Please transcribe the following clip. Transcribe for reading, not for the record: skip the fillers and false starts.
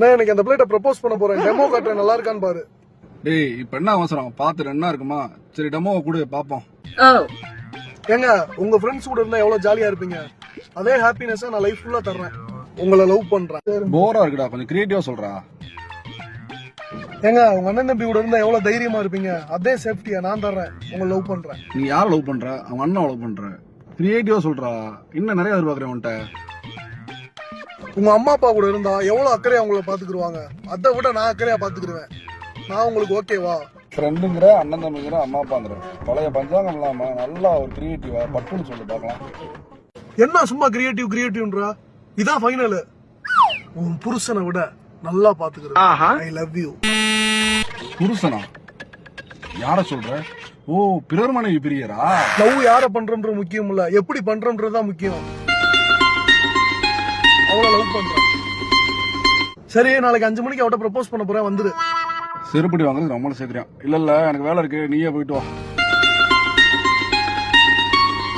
நான் எனக்கு அந்த பிளேட்டை ப்ரப்போஸ் பண்ண போறேன். டெமோ காட்டுறேன், நல்லா இருக்கான்னு பாரு. டேய் இப்ப என்ன அவசரம்? பாத்துட்டு என்ன இருக்குமா? சரி டெமோவை கொடு பாப்போம். ஏங்க உங்க ஃப்ரெண்ட்ஸ் கூட இருந்தா எவ்வளவு ஜாலியா இருப்பீங்க. அதே ஹாப்பினஸ் நான் லைஃப் ஃபுல்லா தர்றேன். உங்களை லவ் பண்றேன். போரா இருக்குடா, கொஞ்சம் கிரியேட்டிவா சொல்றா. ஏங்க உங்க அண்ணன் தம்பி கூட இருந்தா எவ்வளவு தைரியமா இருப்பீங்க. அதே சேஃப்டியா நான் தர்றேன். உங்களை லவ் பண்றேன். நீ யார் லவ் பண்ற? அவன் அண்ணன் லவ் பண்ற. கிரியேட்டிவா சொல்றா. இன்னும் நிறைய எதிர்பார்க்கறேன் உன்கிட்ட. உங்க அம்மா அப்பா கூட இருந்தா எவ்வளவு அக்கறையா உங்களை பாத்துக்கிடுவாங்க. அதை விட நான் அக்கறையா பாத்துக்கிடுவேன். நான் உங்களுக்கு ஓகேவா? ஃப்ரெண்டுங்கிற, அண்ணன் தம்பிங்கிற, அம்மா அப்பாங்கிற பழைய பஞ்சாங்கம் இல்லாம நல்லா ஒரு கிரியேட்டிவா பட்டுன்னு சொல்லி பார்க்கலாம். என்ன சும்மா கிரியேட்டிவ்ன்றா? இதான் ஃபைனல். உன் புருஷனை விட நல்லா பாத்துக்கிறேன். I love you. புருஷனா? யார சொல்ற? ஓ, பிறர் மனைவி பிரியரா? லவ் யார பண்றோம்ன்ற முக்கியம் இல்ல, எப்படி பண்றோம்ன்றதுதான் முக்கியம். அவளை லவ் பண்றேன். சரி, நாளைக்கு 5 மணிக்கு அவட்ட ப்ரப்போஸ் பண்ண போறேன், வந்துரு. செருப்படி வாங்குறது நம்மளும் சேர்க்கிறேன். இல்ல எனக்கு வேலை இருக்கு, நீயே போயிட்டு வா.